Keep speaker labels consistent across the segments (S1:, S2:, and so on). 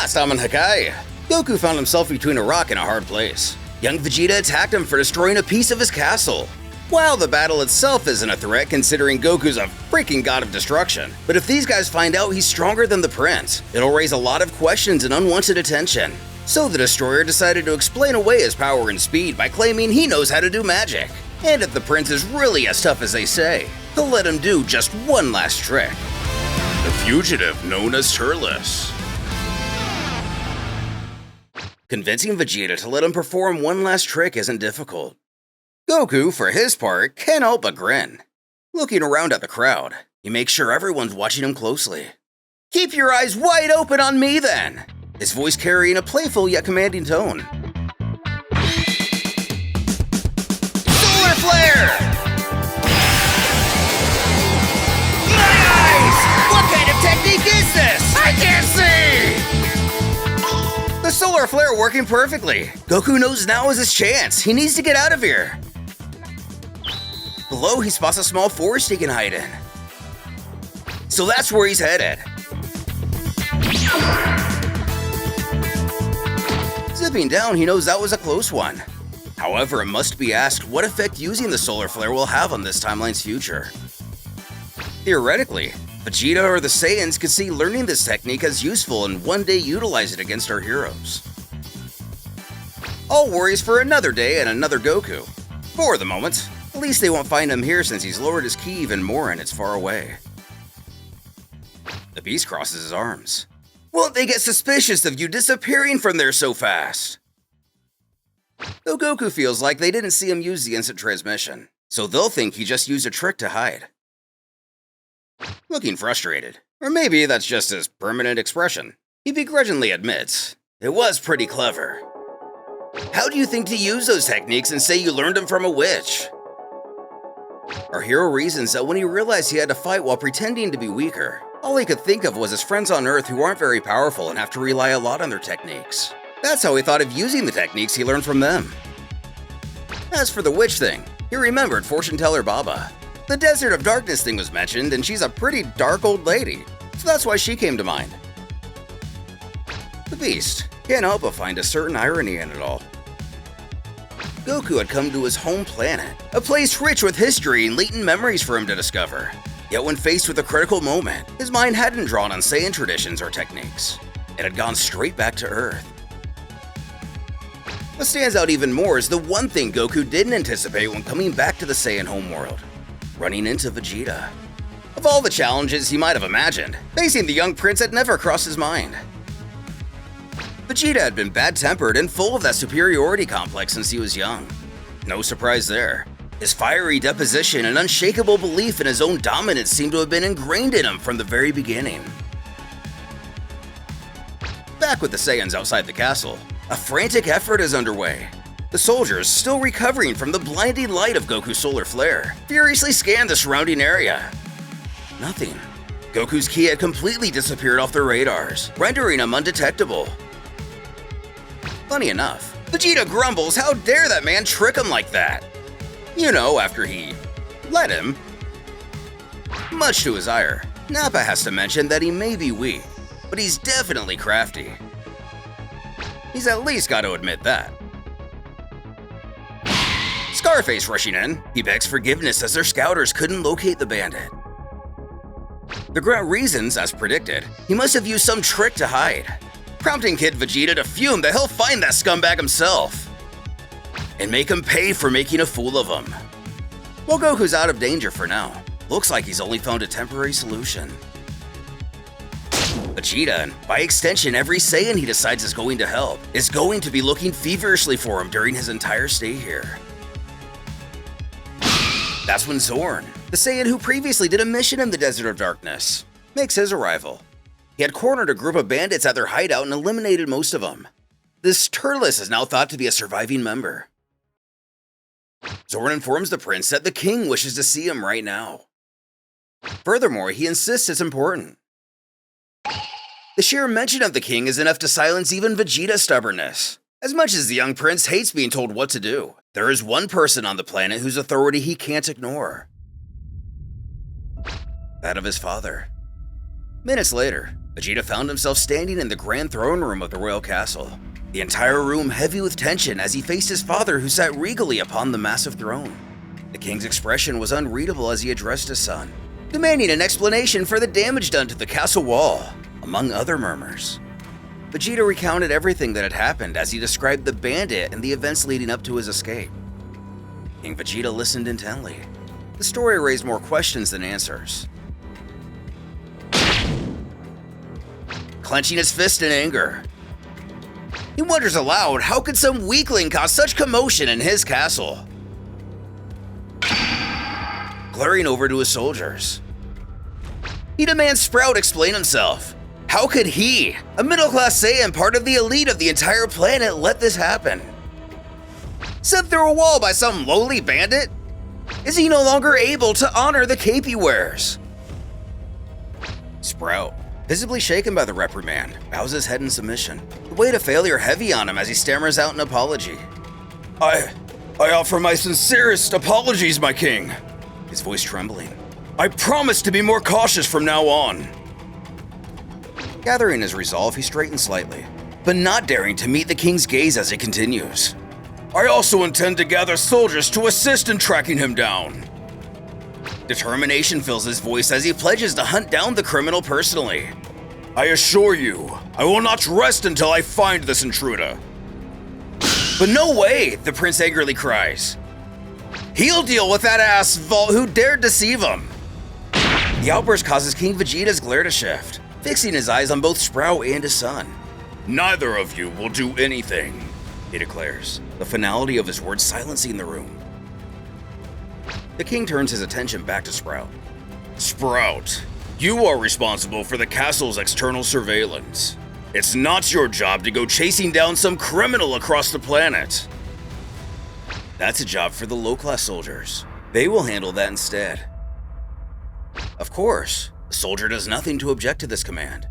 S1: Last time on Hakai, Goku found himself between a rock and a hard place. Young Vegeta attacked him for destroying a piece of his castle. While the battle itself isn't a threat considering Goku's a freaking god of destruction, but if these guys find out he's stronger than the prince, it'll raise a lot of questions and unwanted attention. So the destroyer decided to explain away his power and speed by claiming he knows how to do magic. And if the prince is really as tough as they say, he'll let him do just one last trick. The fugitive known as Turles. Convincing Vegeta to let him perform one last trick isn't difficult. Goku, for his part, can't help but grin. Looking around at the crowd, he makes sure everyone's watching him closely. "Keep your eyes wide open on me then!" His voice carrying a playful yet commanding tone. Solar Flare! My eyes! What kind of technique is this? I can't see! The Solar Flare working perfectly. Goku knows now is his chance. He needs to get out of here. Below, he spots a small forest he can hide in. So that's where he's headed. Zipping down, he knows that was a close one. However, it must be asked what effect using the Solar Flare will have on this timeline's future. Theoretically, Vegeta or the Saiyans could see learning this technique as useful and one day utilize it against our heroes. All worries for another day and another Goku. For the moment, at least they won't find him here since he's lowered his ki even more and it's far away. The beast crosses his arms. Won't they get suspicious of you disappearing from there so fast? Though Goku feels like they didn't see him use the instant transmission, so they'll think he just used a trick to hide. Looking frustrated, or maybe that's just his permanent expression, he begrudgingly admits, "It was pretty clever." How do you think to use those techniques and say you learned them from a witch? Our hero reasons that when he realized he had to fight while pretending to be weaker, all he could think of was his friends on Earth who aren't very powerful and have to rely a lot on their techniques. That's how he thought of using the techniques he learned from them. As for the witch thing, he remembered fortune teller Baba. The Desert of Darkness thing was mentioned, and she's a pretty dark old lady, so that's why she came to mind. The Beast can't help but find a certain irony in it all. Goku had come to his home planet, a place rich with history and latent memories for him to discover. Yet when faced with a critical moment, his mind hadn't drawn on Saiyan traditions or techniques. It had gone straight back to Earth. What stands out even more is the one thing Goku didn't anticipate when coming back to the Saiyan homeworld: running into Vegeta. Of all the challenges he might have imagined, facing the young prince had never crossed his mind. Vegeta had been bad-tempered and full of that superiority complex since he was young. No surprise there. His fiery deposition and unshakable belief in his own dominance seemed to have been ingrained in him from the very beginning. Back with the Saiyans outside the castle, a frantic effort is underway. The soldiers, still recovering from the blinding light of Goku's solar flare, furiously scan the surrounding area. Nothing. Goku's ki had completely disappeared off their radars, rendering him undetectable. Funny enough, Vegeta grumbles how dare that man trick him like that. You know, after he let him. Much to his ire, Nappa has to mention that he may be weak, but he's definitely crafty. He's at least got to admit that. Scarface rushing in, he begs forgiveness as their scouters couldn't locate the bandit. The grunt reasons, as predicted, he must have used some trick to hide, prompting Kid Vegeta to fume that he'll find that scumbag himself and make him pay for making a fool of him. While Goku's out of danger for now, looks like he's only found a temporary solution. Vegeta, and by extension every Saiyan he decides is going to help, is going to be looking feverishly for him during his entire stay here. That's when Zorn, the Saiyan who previously did a mission in the Desert of Darkness, makes his arrival. He had cornered a group of bandits at their hideout and eliminated most of them. This Turles is now thought to be a surviving member. Zorn informs the prince that the king wishes to see him right now. Furthermore, he insists it's important. The sheer mention of the king is enough to silence even Vegeta's stubbornness. As much as the young prince hates being told what to do, there is one person on the planet whose authority he can't ignore. That of his father. Minutes later, Vegeta found himself standing in the grand throne room of the royal castle, the entire room heavy with tension as he faced his father who sat regally upon the massive throne. The king's expression was unreadable as he addressed his son, demanding an explanation for the damage done to the castle wall, among other murmurs. Vegeta recounted everything that had happened as he described the bandit and the events leading up to his escape. King Vegeta listened intently. The story raised more questions than answers. Clenching his fist in anger, he wonders aloud, how could some weakling cause such commotion in his castle? Glaring over to his soldiers, he demands Sprout explain himself. How could he, a middle-class Saiyan, part of the elite of the entire planet, let this happen? Sent through a wall by some lowly bandit? Is he no longer able to honor the cape he wears? Sprout, visibly shaken by the reprimand, bows his head in submission, the weight of failure heavy on him as he stammers out an apology. I offer my sincerest apologies, my king. His voice trembling. I promise to be more cautious from now on. Gathering his resolve, he straightens slightly, but not daring to meet the king's gaze as he continues. I also intend to gather soldiers to assist in tracking him down. Determination fills his voice as he pledges to hunt down the criminal personally. I assure you, I will not rest until I find this intruder. But no way, the prince angrily cries. He'll deal with that ass Vault who dared deceive him. The outburst causes King Vegeta's glare to shift, fixing his eyes on both Sprout and his son. Neither of you will do anything, he declares, the finality of his words silencing the room. The king turns his attention back to Sprout. Sprout, you are responsible for the castle's external surveillance. It's not your job to go chasing down some criminal across the planet. That's a job for the low-class soldiers. They will handle that instead. Of course, the soldier does nothing to object to this command.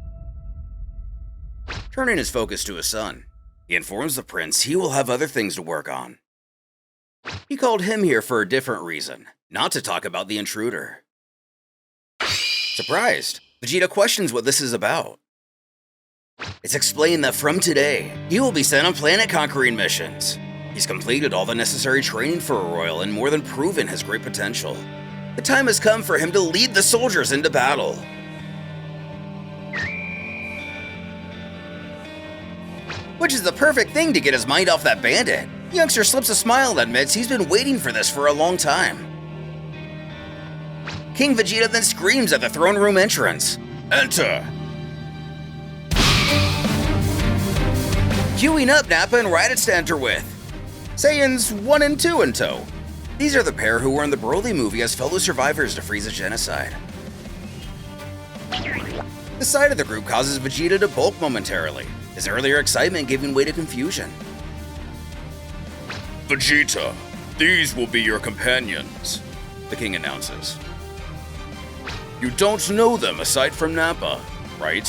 S1: Turning his focus to his son, he informs the prince he will have other things to work on. He called him here for a different reason, not to talk about the intruder. Surprised, Vegeta questions what this is about. It's explained that from today, he will be sent on planet-conquering missions. He's completed all the necessary training for a royal and more than proven his great potential. The time has come for him to lead the soldiers into battle. Which is the perfect thing to get his mind off that bandit. The youngster slips a smile and admits he's been waiting for this for a long time. King Vegeta then screams at the throne room entrance. Enter! Queuing up Nappa and Raditz to enter with Saiyans 1 and 2 in tow. These are the pair who were in the Broly movie as fellow survivors to Frieza's genocide. The sight of the group causes Vegeta to bulk momentarily, his earlier excitement giving way to confusion. Vegeta, these will be your companions, the king announces. You don't know them aside from Nappa, right?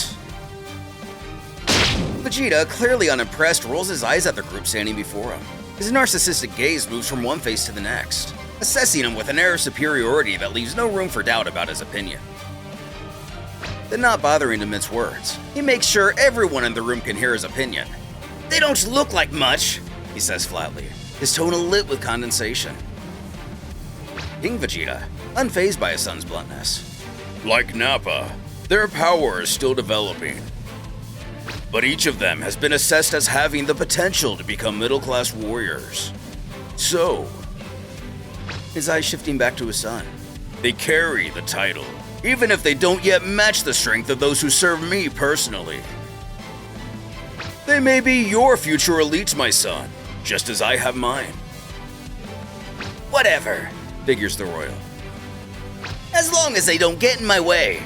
S1: Vegeta, clearly unimpressed, rolls his eyes at the group standing before him. His narcissistic gaze moves from one face to the next, assessing him with an air of superiority that leaves no room for doubt about his opinion. Then, not bothering to mince words, he makes sure everyone in the room can hear his opinion. They don't look like much, he says flatly, his tone alit with condensation. King Vegeta, unfazed by his son's bluntness. Like Nappa, their power is still developing. But each of them has been assessed as having the potential to become middle-class warriors. So, his eyes shifting back to his son, they carry the title, even if they don't yet match the strength of those who serve me personally. They may be your future elites, my son, just as I have mine. Whatever, figures the royal. As long as they don't get in my way.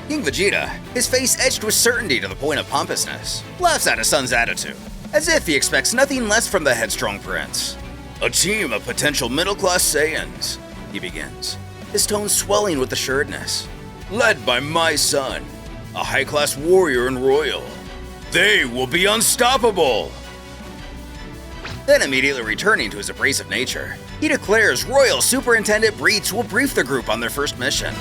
S1: King Vegeta, his face etched with certainty to the point of pompousness, laughs at his son's attitude, as if he expects nothing less from the headstrong prince. A team of potential middle-class Saiyans, he begins, his tone swelling with assuredness. Led by my son, a high-class warrior and royal. They will be unstoppable! Then immediately returning to his abrasive nature, he declares Royal Superintendent Breach will brief the group on their first mission.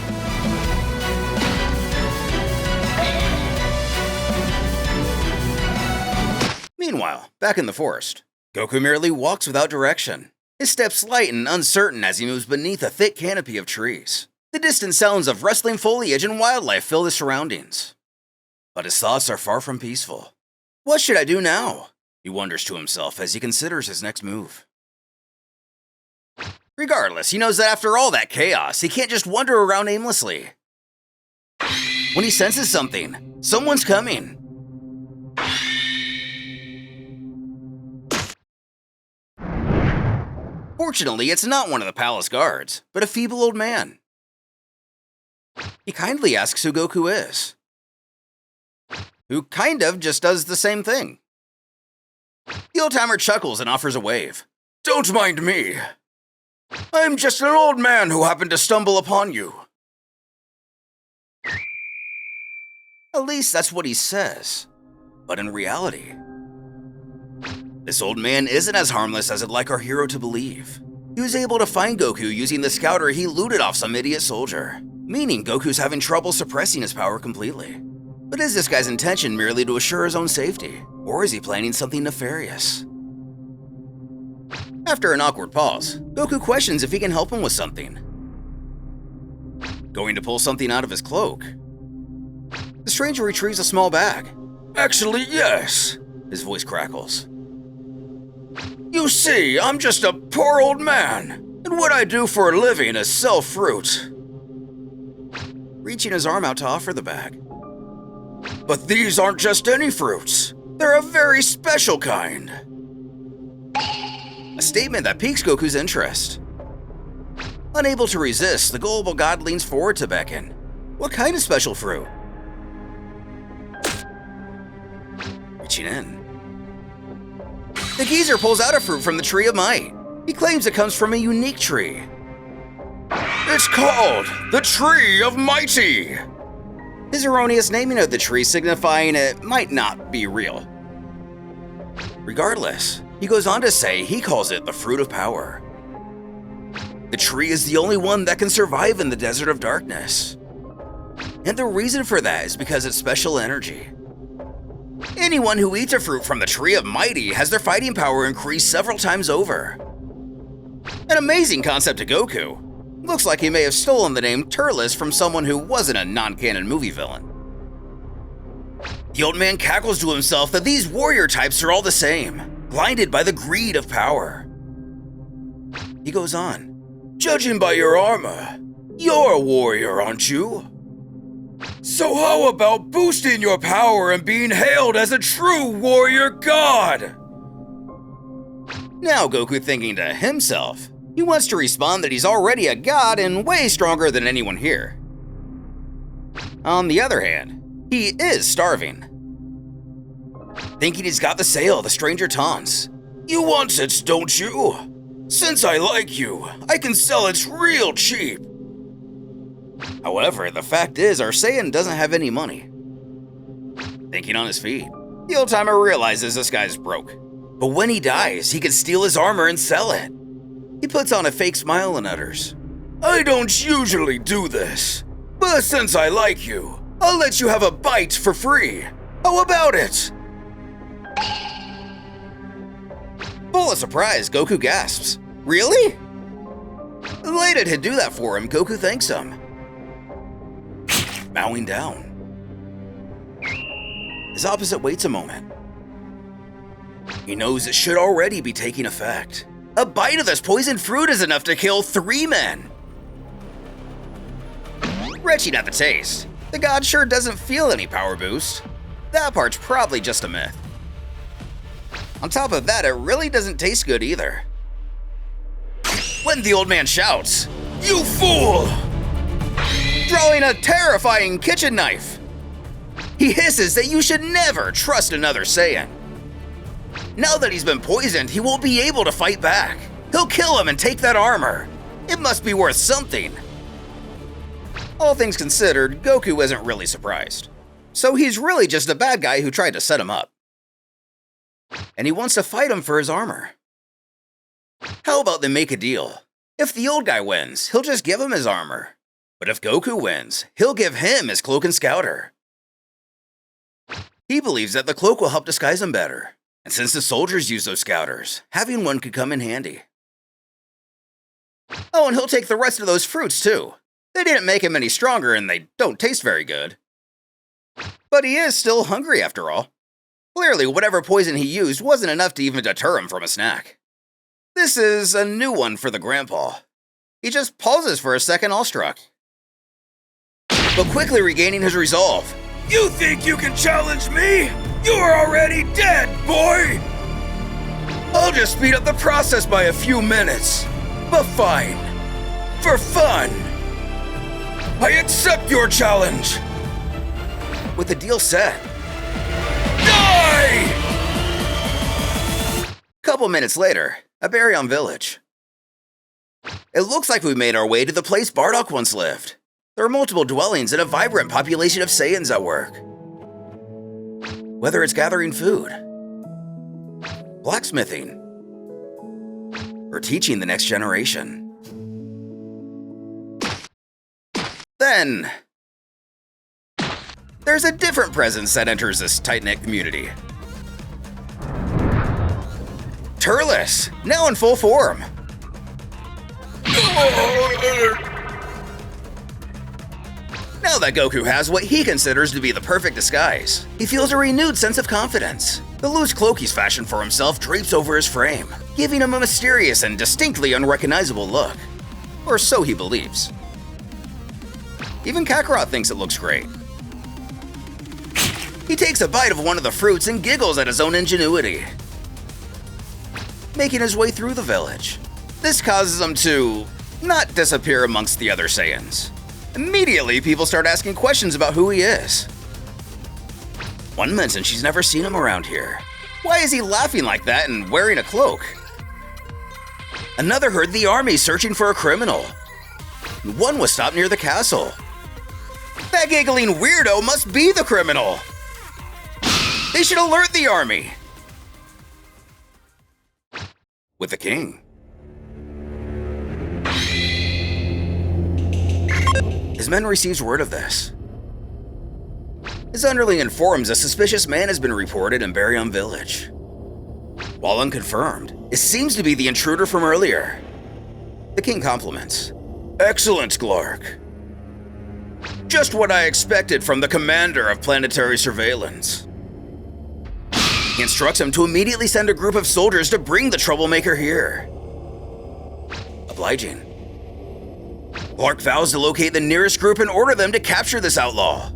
S1: Meanwhile, back in the forest, Goku merely walks without direction. His steps light and uncertain as he moves beneath a thick canopy of trees. The distant sounds of rustling foliage and wildlife fill the surroundings. But his thoughts are far from peaceful. What should I do now? He wonders to himself as he considers his next move. Regardless, he knows that after all that chaos, he can't just wander around aimlessly. When he senses something, someone's coming. Fortunately, it's not one of the palace guards, but a feeble old man. He kindly asks who Goku is, who kind of just does the same thing. The old-timer chuckles and offers a wave. Don't mind me. I'm just an old man who happened to stumble upon you. At least that's what he says. But in reality, this old man isn't as harmless as I'd like our hero to believe. He was able to find Goku using the scouter he looted off some idiot soldier, meaning Goku's having trouble suppressing his power completely. But is this guy's intention merely to assure his own safety, or is he planning something nefarious? After an awkward pause, Goku questions if he can help him with something. Going to pull something out of his cloak. The stranger retrieves a small bag. Actually, yes, his voice crackles. You see, I'm just a poor old man, and what I do for a living is sell fruit. Reaching his arm out to offer the bag. But these aren't just any fruits. They're a very special kind. A statement that piques Goku's interest. Unable to resist, the gullible god leans forward to beckon. What kind of special fruit? Reaching in. The geezer pulls out a fruit from the Tree of Might. He claims it comes from a unique tree. It's called the Tree of Mighty. His erroneous naming of the tree signifying it might not be real. Regardless, he goes on to say he calls it the Fruit of Power. The tree is the only one that can survive in the Desert of Darkness. And the reason for that is because it's special energy. Anyone who eats a fruit from the Tree of Mighty has their fighting power increased several times over. An amazing concept to Goku. Looks like he may have stolen the name Turles from someone who wasn't a non-canon movie villain. The old man cackles to himself that these warrior types are all the same, blinded by the greed of power. He goes on, judging by your armor, you're a warrior, aren't you? So how about boosting your power and being hailed as a true warrior god? Now Goku thinking to himself, he wants to respond that he's already a god and way stronger than anyone here. On the other hand, he is starving. Thinking he's got the sale, the stranger taunts. You want it, don't you? Since I like you, I can sell it real cheap. However, the fact is our Saiyan doesn't have any money. Thinking on his feet, the old-timer realizes this guy's broke. But when he dies, he can steal his armor and sell it. He puts on a fake smile and utters, I don't usually do this, but since I like you, I'll let you have a bite for free. How about it? Full of surprise, Goku gasps. Really? Elated to do that for him, Goku thanks him. Bowing down. His opposite waits a moment. He knows it should already be taking effect. A bite of this poisoned fruit is enough to kill 3 men. Retching at the taste, the god sure doesn't feel any power boost. That part's probably just a myth. On top of that, it really doesn't taste good either. When the old man shouts, You fool! Drawing a terrifying kitchen knife. He hisses that you should never trust another Saiyan. Now that he's been poisoned, he won't be able to fight back. He'll kill him and take that armor. It must be worth something. All things considered, Goku isn't really surprised. So he's really just a bad guy who tried to set him up. And he wants to fight him for his armor. How about they make a deal? If the old guy wins, he'll just give him his armor. But if Goku wins, he'll give him his cloak and scouter. He believes that the cloak will help disguise him better. And since the soldiers use those scouters, having one could come in handy. Oh, and he'll take the rest of those fruits too. They didn't make him any stronger and they don't taste very good. But he is still hungry after all. Clearly, whatever poison he used wasn't enough to even deter him from a snack. This is a new one for the grandpa. He just pauses for a second awestruck, but quickly regaining his resolve. You think you can challenge me? You're already dead, boy! I'll just speed up the process by a few minutes. But fine. For fun. I accept your challenge. With the deal set. Die! Couple minutes later, a Baryon village. It looks like we made our way to the place Bardock once lived. There are multiple dwellings and a vibrant population of Saiyans at work. Whether it's gathering food, blacksmithing, or teaching the next generation. Then, there's a different presence that enters this tight-knit community. Turles, now in full form. Now that Goku has what he considers to be the perfect disguise, he feels a renewed sense of confidence. The loose cloak he's fashioned for himself drapes over his frame, giving him a mysterious and distinctly unrecognizable look. Or so he believes. Even Kakarot thinks it looks great. He takes a bite of one of the fruits and giggles at his own ingenuity. Making his way through the village. This causes him to not disappear amongst the other Saiyans. Immediately, people start asking questions about who he is. One mentions she's never seen him around here. Why is he laughing like that and wearing a cloak? Another heard the army searching for a criminal. One was stopped near the castle. That giggling weirdo must be the criminal. They should alert the army. With the king. His men receives word of this. His underling informs a suspicious man has been reported in Baryon village. While unconfirmed, it seems to be the intruder from earlier. The king compliments. Excellent, Glark. Just what I expected from the commander of planetary surveillance. He instructs him to immediately send a group of soldiers to bring the troublemaker here. Obliging. Glark vows to locate the nearest group and order them to capture this outlaw.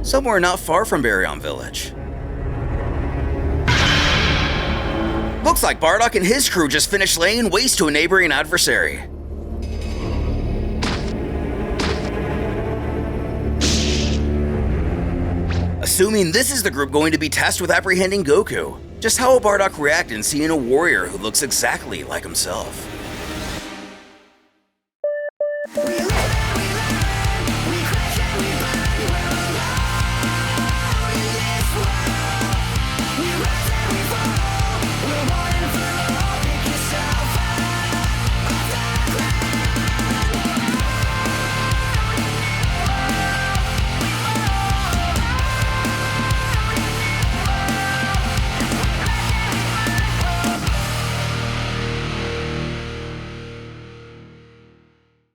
S1: Somewhere not far from Baryon village. Looks like Bardock and his crew just finished laying waste to a neighboring adversary. Assuming this is the group going to be tasked with apprehending Goku, just how will Bardock react in seeing a warrior who looks exactly like himself?